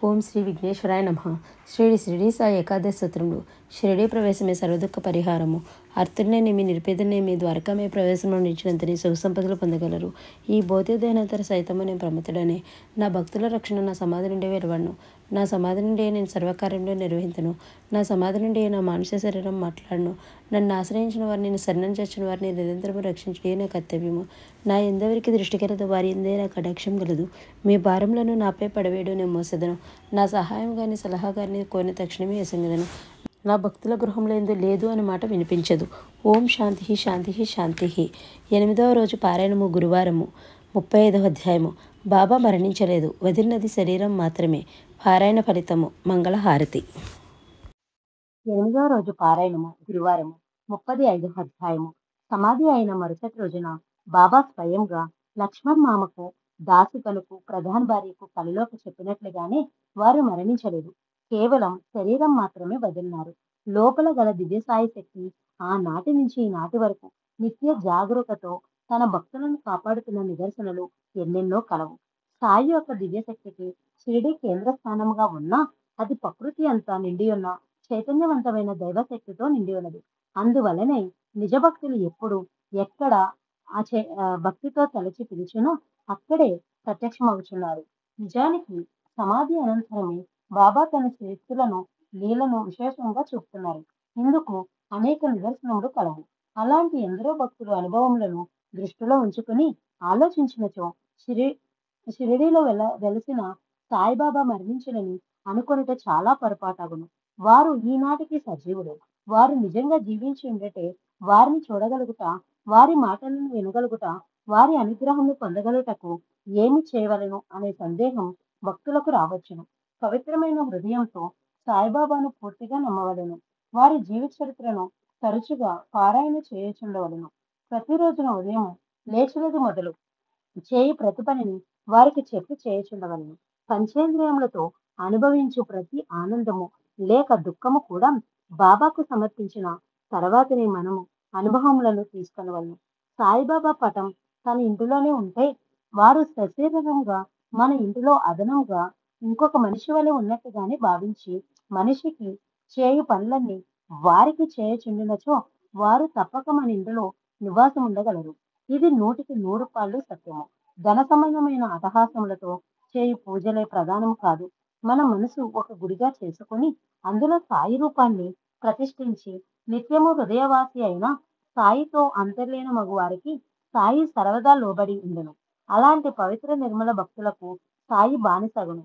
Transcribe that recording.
ఓం శ్రీ విఘ్నేశ్వరాయ నమః. షిరిడి సాయి ఏకాదశి స్తోత్రములు. షిరిడి ప్రవేశమే సర్వదుఃఖ పరిహారము. ఆర్తుడనేమి నిరుపేదనేమి ద్వారకామే ప్రవేశంలో నిలిచినంతని సుఖ సంపదలు పొందగలరు. ఈ భౌతికదేహనంతర సైతము నేను ప్రమతుడనే. నా భక్తుల రక్షణ నా సమాధి నుండి వెలువడును. నా సమాధి నుండి నేను సర్వకార్యంలో నిర్వహింతును. నా సమాధి నుండి నా మానసిక శరీరం మాట్లాడును. నన్ను ఆశ్రయించిన వారిని, నేను శరణం చేసిన వారిని నిరంతరము రక్షించడే నా కర్తవ్యము. నా ఎందెవరికి దృష్టి కలదు వారి ఎందే నా కటాక్షం కలదు. మీ భారములను నాపై పడవేయడు నేను మోసెదను. నా సహాయం గాని సలహా గాని కోరిన తక్షణమే ఎసంగదను. నా భక్తుల గృహంలో ఎందు లేదు అనే మాట వినిపించదు. ఓం శాంతి శాంతి శాంతి. 8వ రోజు పారాయణము, గురువారము, 35వ అధ్యాయము. బాబా మరణించలేదు, వదిలినది శరీరం మాత్రమే. పారాయణ ఫలితము, మంగళహారతి. 8వ రోజు పారాయణము, గురువారము, 35వ అధ్యాయము. సమాధి అయిన మరుసటి రోజున బాబా స్వయంగా లక్ష్మణ్ మామకు, దాసికలకు, ప్రధాన భార్యకు కలలోకి చెప్పినట్లుగానే వారు మరణించలేదు, కేవలం శరీరం మాత్రమే వదిలినారు. లోపల గల దివ్యసాయి శక్తి ఆనాటి నుంచి ఈనాటి వరకు నిత్య జాగరూకతో తన భక్తులను కాపాడుతున్న నిదర్శనలు ఎన్నెన్నో కలవు. సాయి యొక్క దివ్యశక్తికి షిరిడి కేంద్ర స్థానంగా ఉన్నా అది ప్రకృతి అంతా నిండి ఉన్న చైతన్యవంతమైన దైవశక్తితో నిండి ఉన్నది. అందువలనే నిజ భక్తులు ఎప్పుడు ఎక్కడ భక్తితో తలచి పిలిచినో అక్కడే ప్రత్యక్షమవుతున్నారు. నిజానికి సమాధి అనంతరమే బాబా తన శక్తులను, లీలను విశేషంగా చూపుతున్నారు. ఇందుకు అనేక నిదర్శనములు కలవు. అలాంటి ఎందరో భక్తుల అనుభవములను దృష్టిలో ఉంచుకుని ఆలోచించినచో షిరిడీలో వెలసిన సాయిబాబా మరణించినని అనుకొనుట చాలా పొరపాటగును. వారు ఈనాటికి సజీవుడు. వారు నిజంగా జీవించి ఉండటే వారిని చూడగలుగుట, వారి మాటలను వినగలుగుట, వారి అనుగ్రహము పొందగలుగుటకు ఏమి చేయవలను అనే సందేహం భక్తులకు రావచ్చును. పవిత్రమైన హృదయంతో సాయిబాబాను పూర్తిగా నమ్మవలను. వారి జీవిత చరిత్రను తరచుగా పారాయణ చేయుచుండవలను. ప్రతిరోజున ఉదయం లేచినది మొదలు చేయి ప్రతి పనిని వారికి చెప్పి చేయుచుండవలను. పంచేంద్రియములతో అనుభవించు ప్రతి ఆనందము లేక దుఃఖము కూడా బాబాకు సమర్పించిన తర్వాతనే మనము అనుభవములను తీసుకొనవలను. సాయిబాబా పటం తన ఇంటిలోనే ఉంటే వారు సశరీరంగా మన ఇంటిలో అదనంగా ఇంకొక మనిషి వలె ఉన్నట్టుగానే భావించి మనిషికి చేయు పనులన్నీ వారికి చేయచుండినచో వారు తప్పక మన ఇంటిలో నివాసం ఉండగలరు. ఇది 100% సత్యము. ధన సంబంధమైన అటహాసములతో చేయు పూజలే ప్రధానము కాదు. మన మనసు ఒక గుడిగా చేసుకుని అందులో సాయి రూపాన్ని ప్రతిష్ఠించి నిత్యము హృదయవాసి అయిన సాయితో అంతర్లీన మగు వారికి సాయి సర్వదా లోబడి ఉండును. అలాంటి పవిత్ర నిర్మల భక్తులకు సాయి బానిసగును.